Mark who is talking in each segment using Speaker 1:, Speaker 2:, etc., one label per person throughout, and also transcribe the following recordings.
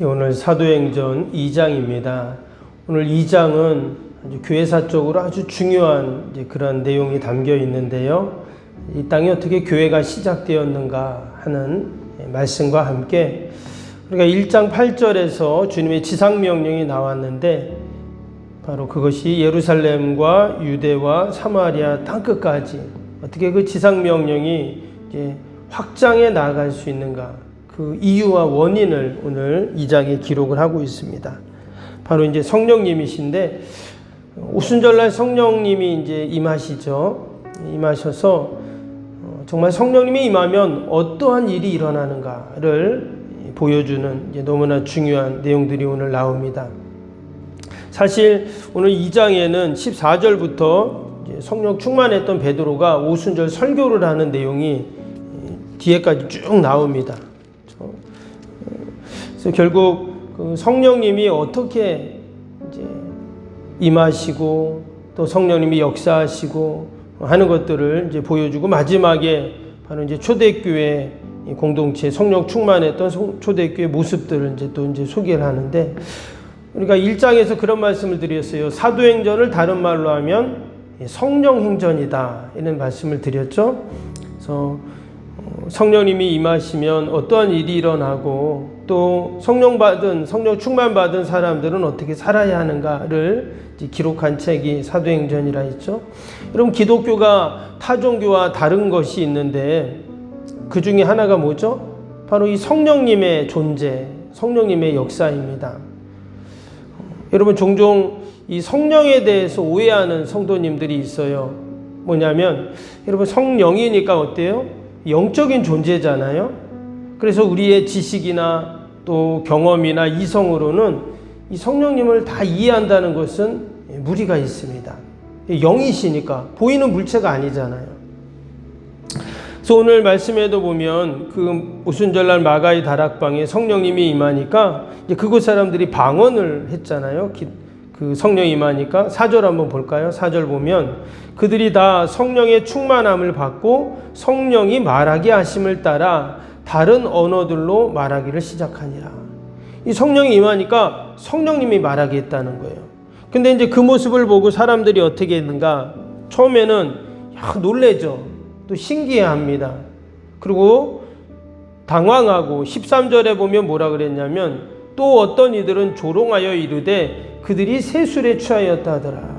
Speaker 1: 오늘 사도행전 2장입니다. 오늘 2장은 교회사적으로 아주 중요한 그런 내용이 담겨 있는데요. 이 땅에 어떻게 교회가 시작되었는가 하는 말씀과 함께 우리가 1장 8절에서 주님의 지상명령이 나왔는데 바로 그것이 예루살렘과 유대와 사마리아 땅끝까지 어떻게 그 지상명령이 이제 확장해 나갈 수 있는가, 그 이유와 원인을 오늘 2장에 기록을 하고 있습니다. 바로 이제 성령님이신데 오순절날 성령님이 이제 임하셔서 정말 성령님이 임하면 어떠한 일이 일어나는가를 보여주는 이제 너무나 중요한 내용들이 오늘 나옵니다. 사실 오늘 2장에는 14절부터 성령 충만했던 베드로가 오순절 설교를 하는 내용이 뒤에까지 쭉 나옵니다. 그래서 결국 그 성령님이 어떻게 이제 임하시고 또 성령님이 역사하시고 하는 것들을 이제 보여주고 마지막에 바로 이제 초대교회 공동체 성령 충만했던 초대교회 모습들을 이제 또 이제 소개를 하는데, 우리가 1장에서 그런 말씀을 드렸어요. 사도행전을 다른 말로 하면 성령행전이다 이런 말씀을 드렸죠. 그래서 성령님이 임하시면 어떠한 일이 일어나고 또 성령 충만 받은 사람들은 어떻게 살아야 하는가를 기록한 책이 사도행전이라 했죠. 여러분, 기독교가 타 종교와 다른 것이 있는데 그 중에 하나가 뭐죠? 바로 이 성령님의 존재, 성령님의 역사입니다. 여러분, 종종 이 성령에 대해서 오해하는 성도님들이 있어요. 뭐냐면, 여러분, 성령이니까 어때요? 영적인 존재잖아요. 그래서 우리의 지식이나 또 경험이나 이성으로는 이 성령님을 다 이해한다는 것은 무리가 있습니다. 영이시니까 보이는 물체가 아니잖아요. 그래서 오늘 말씀에도 보면 그 오순절날 마가의 다락방에 성령님이 임하니까 이제 그곳 사람들이 방언을 했잖아요. 그 성령이 임하니까 4절 한번 볼까요? 4절 보면 그들이 다 성령의 충만함을 받고 성령이 말하게 하심을 따라 다른 언어들로 말하기를 시작하니라. 이 성령이 임하니까 성령님이 말하게 했다는 거예요. 근데 이제 그 모습을 보고 사람들이 어떻게 했는가? 처음에는 놀래죠. 또 신기해합니다. 그리고 당황하고 13절에 보면 뭐라 그랬냐면 또 어떤 이들은 조롱하여 이르되 그들이 세술에 취하였다 하더라.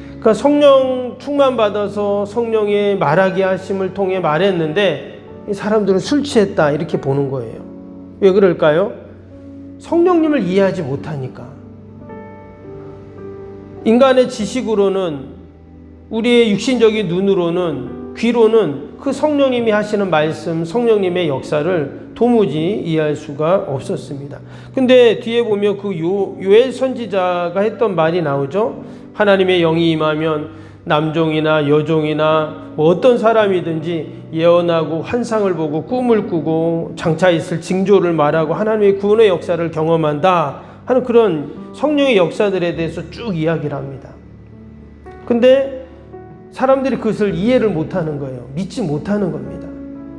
Speaker 1: 그러니까 성령 충만 받아서 성령의 말하게 하심을 통해 말했는데 이 사람들은 술 취했다 이렇게 보는 거예요. 왜 그럴까요? 성령님을 이해하지 못하니까. 인간의 지식으로는, 우리의 육신적인 눈으로는, 귀로는 그 성령님이 하시는 말씀, 성령님의 역사를 도무지 이해할 수가 없었습니다. 근데 뒤에 보면 그 요엘 선지자가 했던 말이 나오죠. 하나님의 영이 임하면 남종이나 여종이나 뭐 어떤 사람이든지 예언하고 환상을 보고 꿈을 꾸고 장차 있을 징조를 말하고 하나님의 구원의 역사를 경험한다 하는 그런 성령의 역사들에 대해서 쭉 이야기를 합니다. 근데 사람들이 그것을 이해를 못하는 거예요. 믿지 못하는 겁니다.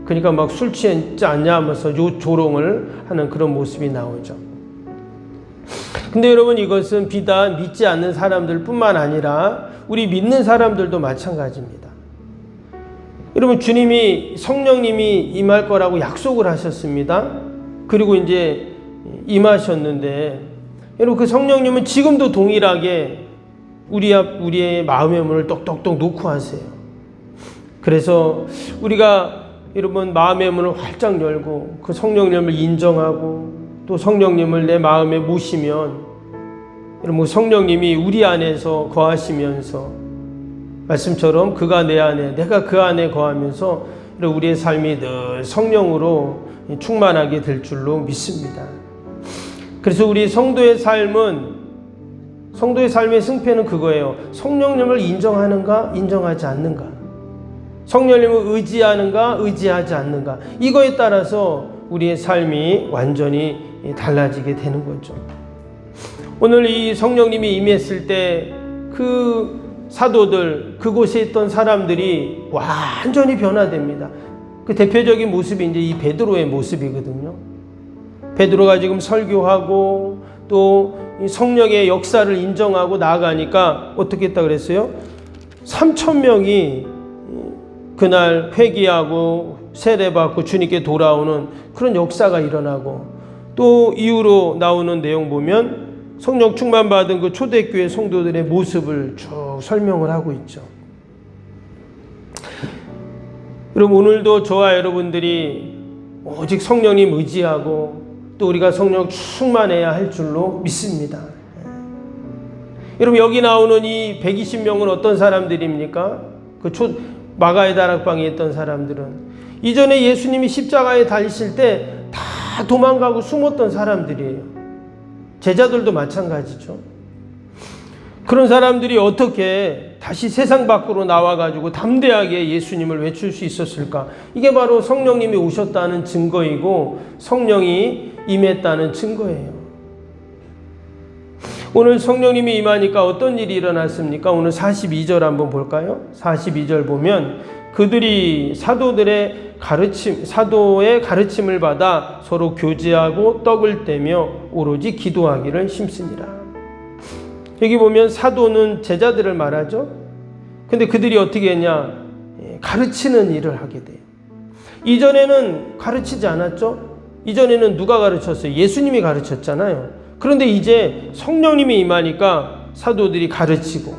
Speaker 1: 그러니까 막 술 취했지 않냐 하면서 조롱을 하는 그런 모습이 나오죠. 근데 여러분, 이것은 비단 믿지 않는 사람들 뿐만 아니라 우리 믿는 사람들도 마찬가지입니다. 여러분, 주님이 성령님이 임할 거라고 약속을 하셨습니다. 그리고 이제 임하셨는데, 여러분, 그 성령님은 지금도 동일하게 우리의 마음의 문을 똑똑똑 놓고 하세요. 그래서 우리가 여러분 마음의 문을 활짝 열고 그 성령님을 인정하고 또 성령님을 내 마음에 모시면 여러분 성령님이 우리 안에서 거하시면서 말씀처럼 그가 내 안에 내가 그 안에 거하면서 우리의 삶이 늘 성령으로 충만하게 될 줄로 믿습니다. 그래서 우리 성도의 삶의 승패는 그거예요. 성령님을 인정하는가 인정하지 않는가, 성령님을 의지하는가 의지하지 않는가, 이거에 따라서 우리의 삶이 완전히 달라지게 되는 거죠. 오늘 이 성령님이 임했을 때 그 사도들, 그곳에 있던 사람들이 완전히 변화됩니다. 그 대표적인 모습이 이제 이 베드로의 모습이거든요. 베드로가 지금 설교하고 또 성령의 역사를 인정하고 나아가니까 어떻게 했다 그랬어요? 3,000명이 그날 회개하고 세례받고 주님께 돌아오는 그런 역사가 일어나고, 또 이후로 나오는 내용 보면 성령 충만 받은 그 초대교회 성도들의 모습을 쭉 설명을 하고 있죠. 여러분, 오늘도 저와 여러분들이 오직 성령님 의지하고 또 우리가 성령 충만해야 할 줄로 믿습니다. 여러분, 여기 나오는 이 120명은 어떤 사람들입니까? 그 마가의 다락방에 있던 사람들은 이전에 예수님이 십자가에 달리실 때 다 도망가고 숨었던 사람들이에요. 제자들도 마찬가지죠. 그런 사람들이 어떻게 다시 세상 밖으로 나와가지고 담대하게 예수님을 외칠 수 있었을까? 이게 바로 성령님이 오셨다는 증거이고 성령이 임했다는 증거예요. 오늘 성령님이 임하니까 어떤 일이 일어났습니까? 오늘 42절 한번 볼까요? 42절 보면 그들이 사도의 가르침을 받아 서로 교제하고 떡을 떼며 오로지 기도하기를 힘쓰니라. 여기 보면 사도는 제자들을 말하죠. 근데 그들이 어떻게 했냐? 가르치는 일을 하게 돼요. 이전에는 가르치지 않았죠? 이전에는 누가 가르쳤어요? 예수님이 가르쳤잖아요. 그런데 이제 성령님이 임하니까 사도들이 가르치고,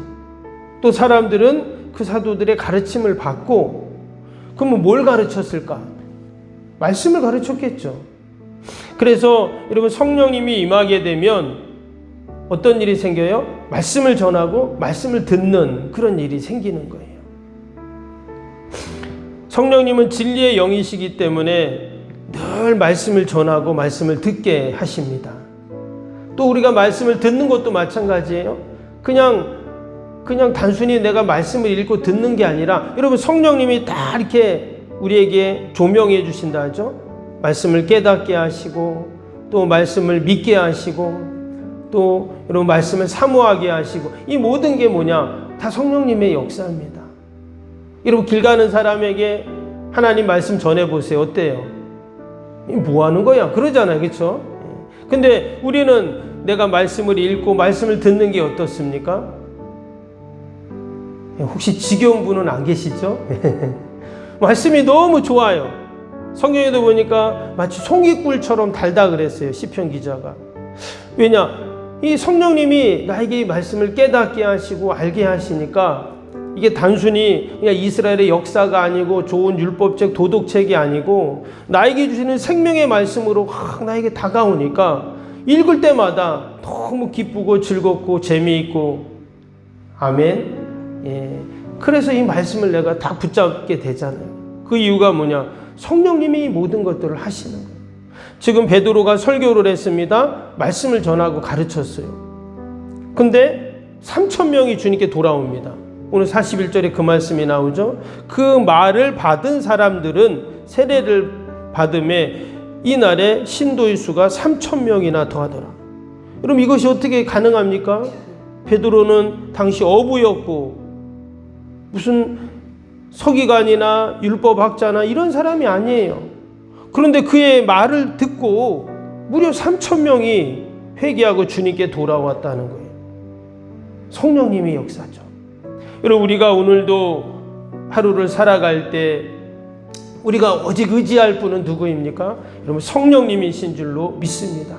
Speaker 1: 또 사람들은 그 사도들의 가르침을 받고, 그러면 뭘 가르쳤을까? 말씀을 가르쳤겠죠. 그래서 여러분, 성령님이 임하게 되면 어떤 일이 생겨요? 말씀을 전하고 말씀을 듣는 그런 일이 생기는 거예요. 성령님은 진리의 영이시기 때문에 늘 말씀을 전하고 말씀을 듣게 하십니다. 또 우리가 말씀을 듣는 것도 마찬가지예요. 그냥 단순히 내가 말씀을 읽고 듣는 게 아니라, 여러분, 성령님이 다 이렇게 우리에게 조명해 주신다 하죠. 말씀을 깨닫게 하시고, 또 말씀을 믿게 하시고, 또 여러분 말씀을 사모하게 하시고, 이 모든 게 뭐냐? 다 성령님의 역사입니다. 여러분, 길 가는 사람에게 하나님 말씀 전해보세요. 어때요? 뭐 하는 거야? 그러잖아요. 그렇죠? 근데 우리는 내가 말씀을 읽고 말씀을 듣는 게 어떻습니까? 혹시 지겨운 분은 안 계시죠? 말씀이 너무 좋아요. 성경에도 보니까 마치 송이꿀처럼 달다 그랬어요. 시편 기자가. 왜냐? 이 성령님이 나에게 이 말씀을 깨닫게 하시고 알게 하시니까 이게 단순히 그냥 이스라엘의 역사가 아니고 좋은 율법책, 도덕책이 아니고 나에게 주시는 생명의 말씀으로 확 나에게 다가오니까 읽을 때마다 너무 기쁘고 즐겁고 재미있고, 아멘. 예. 그래서 이 말씀을 내가 다 붙잡게 되잖아요. 그 이유가 뭐냐? 성령님이 모든 것들을 하시는 거예요. 지금 베드로가 설교를 했습니다. 말씀을 전하고 가르쳤어요. 근데 3,000명이 주님께 돌아옵니다. 오늘 41절에 그 말씀이 나오죠. 그 말을 받은 사람들은 세례를 받음에 이날에 신도의 수가 3,000명이나 더하더라. 그럼 이것이 어떻게 가능합니까? 베드로는 당시 어부였고 무슨 서기관이나 율법학자나 이런 사람이 아니에요. 그런데 그의 말을 듣고 무려 3,000명이 회개하고 주님께 돌아왔다는 거예요. 성령님의 역사죠. 여러분, 우리가 오늘도 하루를 살아갈 때 우리가 오직 의지할 분은 누구입니까? 여러분, 성령님이신 줄로 믿습니다.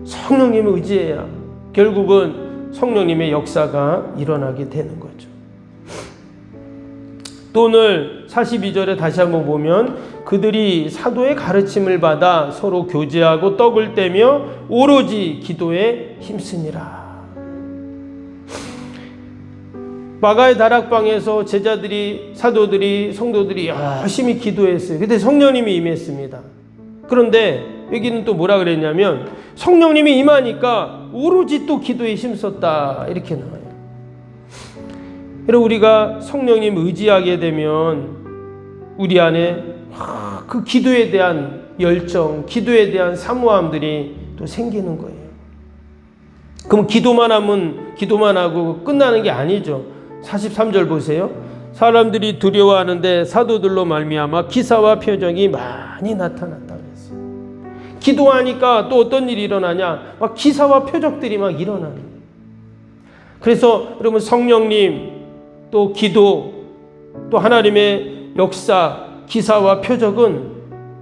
Speaker 1: 성령님을 의지해야 결국은 성령님의 역사가 일어나게 되는 거죠. 또 오늘 42절에 다시 한번 보면 그들이 사도의 가르침을 받아 서로 교제하고 떡을 떼며 오로지 기도에 힘쓰니라. 마가의 다락방에서 제자들이, 사도들이, 성도들이 열심히 기도했어요. 그때 성령님이 임했습니다. 그런데 여기는 또 뭐라 그랬냐면 성령님이 임하니까 오로지 또 기도에 힘썼다, 이렇게 나와요. 여러분, 우리가 성령님 의지하게 되면 우리 안에 그 기도에 대한 열정, 기도에 대한 사모함들이 또 생기는 거예요. 그럼 기도만 하고 끝나는 게 아니죠. 43절 보세요. 사람들이 두려워하는데 사도들로 말미암아 기사와 표적이 많이 나타났다 그랬어요. 기도하니까 또 어떤 일이 일어나냐? 막 기사와 표적들이 막 일어나는 거예요. 그래서 여러분 성령님, 또 기도, 또 하나님의 역사, 기사와 표적은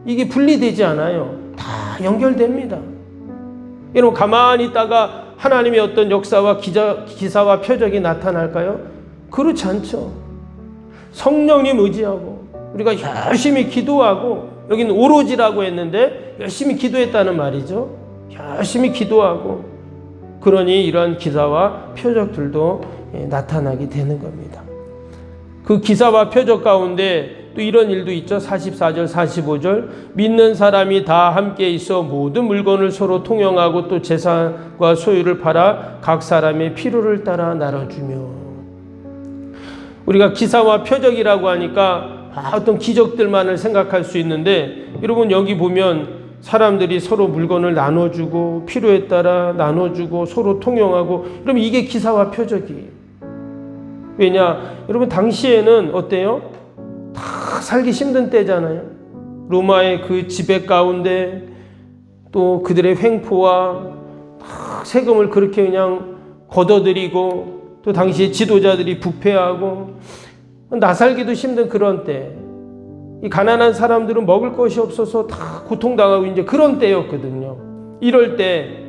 Speaker 1: 이게 분리되지 않아요. 다 연결됩니다. 여러분 가만히 있다가 하나님의 어떤 역사와 기사와 표적이 나타날까요? 그렇지 않죠. 성령님 의지하고 우리가 열심히 기도하고, 여기는 오로지라고 했는데 열심히 기도했다는 말이죠. 열심히 기도하고, 그러니 이런 기사와 표적들도 나타나게 되는 겁니다. 그 기사와 표적 가운데 또 이런 일도 있죠. 44절 45절 믿는 사람이 다 함께 있어 모든 물건을 서로 통용하고 또 재산과 소유를 팔아 각 사람의 필요를 따라 나눠주며. 우리가 기사와 표적이라고 하니까 어떤 기적들만을 생각할 수 있는데, 여러분 여기 보면 사람들이 서로 물건을 나눠주고 필요에 따라 나눠주고 서로 통용하고, 그러면 이게 기사와 표적이에요. 왜냐? 여러분 당시에는 어때요? 다 살기 힘든 때잖아요. 로마의 그 지배 가운데 또 그들의 횡포와 세금을 그렇게 그냥 걷어들이고, 또 당시에 지도자들이 부패하고 나살기도 힘든 그런 때, 이 가난한 사람들은 먹을 것이 없어서 다 고통당하고 이제 그런 때였거든요. 이럴 때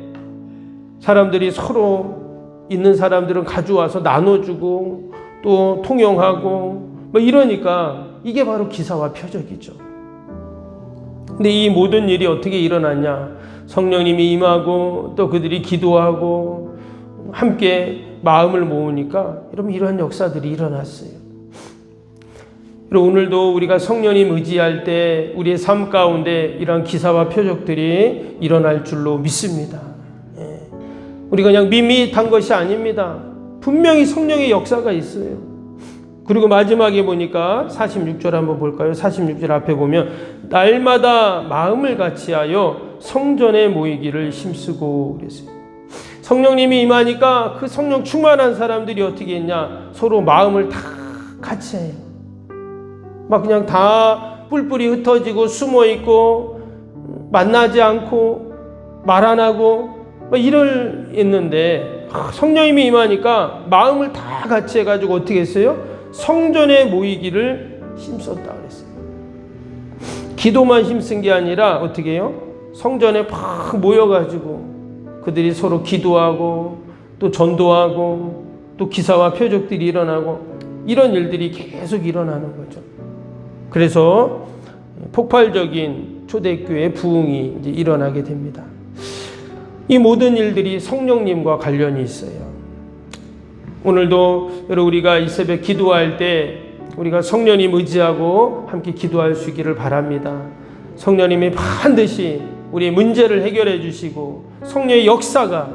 Speaker 1: 사람들이 서로 있는 사람들은 가져와서 나눠주고 또 통용하고 뭐 이러니까 이게 바로 기사와 표적이죠. 근데 이 모든 일이 어떻게 일어났냐? 성령님이 임하고 또 그들이 기도하고 함께 마음을 모으니까 여러분 이러한 역사들이 일어났어요. 오늘도 우리가 성령님 의지할 때 우리의 삶 가운데 이러한 기사와 표적들이 일어날 줄로 믿습니다. 우리가 그냥 밋밋한 것이 아닙니다. 분명히 성령의 역사가 있어요. 그리고 마지막에 보니까 46절 한번 볼까요? 46절 앞에 보면 날마다 마음을 같이하여 성전에 모이기를 힘쓰고 그랬어요. 성령님이 임하니까 그 성령 충만한 사람들이 어떻게 했냐? 서로 마음을 다 같이 해요. 막 그냥 다 뿔뿔이 흩어지고 숨어있고 만나지 않고 말 안 하고 막 이랬는데, 성령님이 임하니까 마음을 다 같이 해가지고 어떻게 했어요? 성전에 모이기를 힘썼다 그랬어요. 기도만 힘쓴 게 아니라 어떻게 해요? 성전에 막 모여가지고 그들이 서로 기도하고 또 전도하고 또 기사와 표적들이 일어나고 이런 일들이 계속 일어나는 거죠. 그래서 폭발적인 초대교회 부흥이 이제 일어나게 됩니다. 이 모든 일들이 성령님과 관련이 있어요. 오늘도 여러분 우리가 이 새벽 기도할 때 우리가 성령님 의지하고 함께 기도할 수 있기를 바랍니다. 성령님이 반드시 우리의 문제를 해결해 주시고 성령의 역사가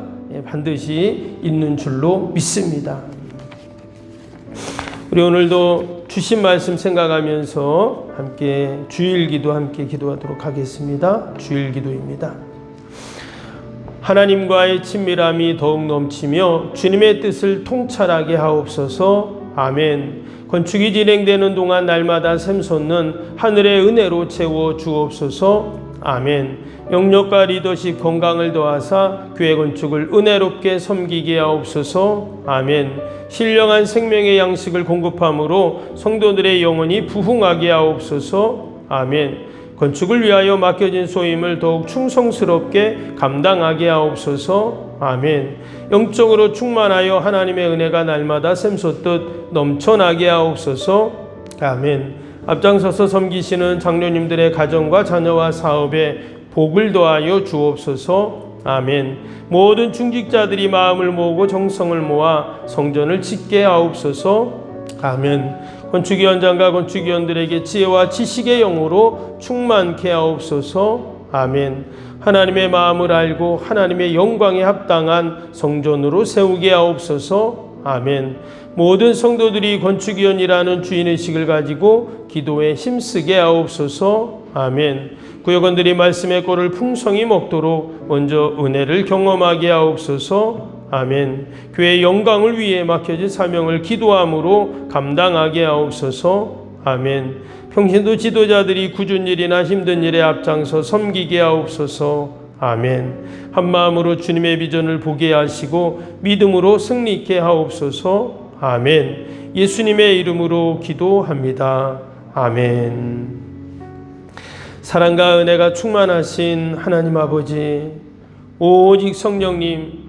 Speaker 1: 반드시 있는 줄로 믿습니다. 우리 오늘도 주신 말씀 생각하면서 함께 주일기도 함께 기도하도록 하겠습니다. 주일기도입니다. 하나님과의 친밀함이 더욱 넘치며 주님의 뜻을 통찰하게 하옵소서. 아멘. 건축이 진행되는 동안 날마다 샘솟는 하늘의 은혜로 채워 주옵소서. 아멘. 영역과 리더십 건강을 더하사 교회 건축을 은혜롭게 섬기게 하옵소서. 아멘. 신령한 생명의 양식을 공급함으로 성도들의 영혼이 부흥하게 하옵소서. 아멘. 건축을 위하여 맡겨진 소임을 더욱 충성스럽게 감당하게 하옵소서. 아멘. 영적으로 충만하여 하나님의 은혜가 날마다 샘솟듯 넘쳐나게 하옵소서. 아멘. 앞장서서 섬기시는 장로님들의 가정과 자녀와 사업에 복을 더하여 주옵소서. 아멘. 모든 중직자들이 마음을 모으고 정성을 모아 성전을 짓게 하옵소서. 아멘. 건축위원장과 건축위원들에게 지혜와 지식의 영으로 충만케 하옵소서. 아멘. 하나님의 마음을 알고 하나님의 영광에 합당한 성전으로 세우게 하옵소서. 아멘. 모든 성도들이 건축위원이라는 주인의식을 가지고 기도에 힘쓰게 하옵소서. 아멘. 구역원들이 말씀의 꼴을 풍성히 먹도록 먼저 은혜를 경험하게 하옵소서. 아멘. 교회의 영광을 위해 맡겨진 사명을 기도함으로 감당하게 하옵소서. 아멘. 평신도 지도자들이 굳은 일이나 힘든 일에 앞장서 섬기게 하옵소서. 아멘. 한마음으로 주님의 비전을 보게 하시고 믿음으로 승리케 하옵소서. 아멘. 예수님의 이름으로 기도합니다. 아멘. 사랑과 은혜가 충만하신 하나님 아버지, 오직 성령님,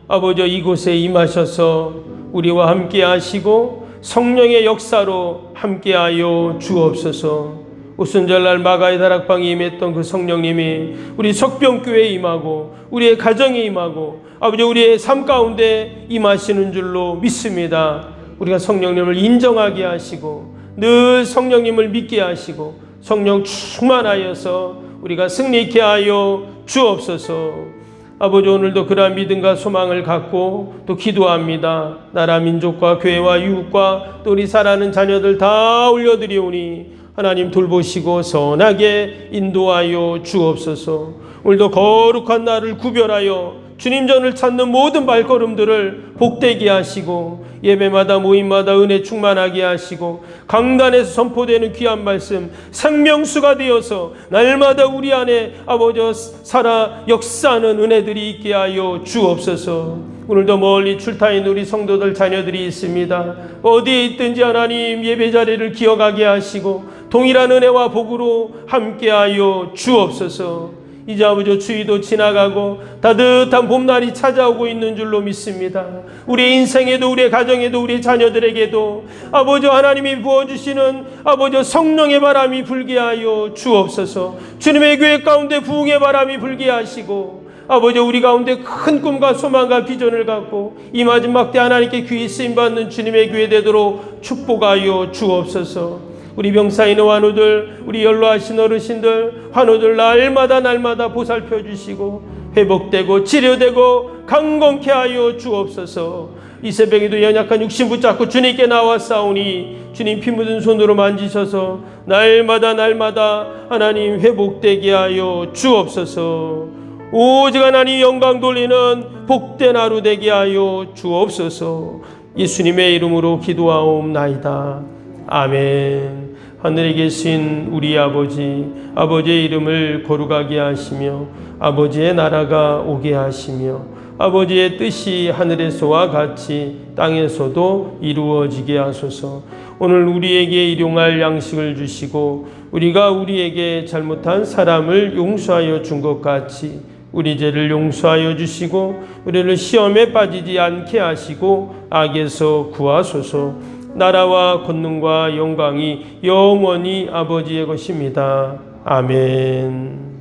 Speaker 1: 아버지 이곳에 임하셔서 우리와 함께 하시고 성령의 역사로 함께하여 주옵소서. 오순절날 마가의 다락방에 임했던 그 성령님이 우리 석병교회에 임하고 우리의 가정에 임하고 아버지 우리의 삶 가운데 임하시는 줄로 믿습니다. 우리가 성령님을 인정하게 하시고 늘 성령님을 믿게 하시고 성령 충만하여서 우리가 승리케 하여 주옵소서. 아버지 오늘도 그러한 믿음과 소망을 갖고 또 기도합니다. 나라 민족과 교회와 이웃과 또 우리 사랑하는 자녀들 다 올려드리오니 하나님 돌보시고 선하게 인도하여 주옵소서. 오늘도 거룩한 날을 구별하여 주님 전을 찾는 모든 발걸음들을 복되게 하시고 예배마다 모임마다 은혜 충만하게 하시고 강단에서 선포되는 귀한 말씀 생명수가 되어서 날마다 우리 안에 아버지 살아 역사하는 은혜들이 있게 하여 주옵소서. 오늘도 멀리 출타인 우리 성도들 자녀들이 있습니다. 어디에 있든지 하나님 예배 자리를 기억하게 하시고 동일한 은혜와 복으로 함께하여 주옵소서. 이제 아버지 추위도 지나가고 따뜻한 봄날이 찾아오고 있는 줄로 믿습니다. 우리 인생에도 우리의 가정에도 우리 자녀들에게도 아버지 하나님이 부어주시는 아버지 성령의 바람이 불게 하여 주옵소서. 주님의 교회 가운데 부흥의 바람이 불게 하시고 아버지 우리 가운데 큰 꿈과 소망과 비전을 갖고 이 마지막 때 하나님께 귀히 쓰임받는 주님의 교회 되도록 축복하여 주옵소서. 우리 병사인 환우들, 우리 연로하신 어르신들, 환우들 날마다 보살펴 주시고 회복되고 치료되고 강건케 하여 주옵소서. 이 새벽에도 연약한 육신 붙잡고 주님께 나왔사오니 주님 피 묻은 손으로 만지셔서 날마다 하나님 회복되게 하여 주옵소서. 오직 하나님 영광 돌리는 복된 하루 되게 하여 주옵소서. 예수님의 이름으로 기도하옵나이다. 아멘. 하늘에 계신 우리 아버지의 이름을 거룩하게 하시며 아버지의 나라가 오게 하시며 아버지의 뜻이 하늘에서와 같이 땅에서도 이루어지게 하소서. 오늘 우리에게 일용할 양식을 주시고 우리가 우리에게 잘못한 사람을 용서하여 준 것 같이 우리 죄를 용서하여 주시고 우리를 시험에 빠지지 않게 하시고 악에서 구하소서. 나라와 권능과 영광이 영원히 아버지의 것입니다. 아멘.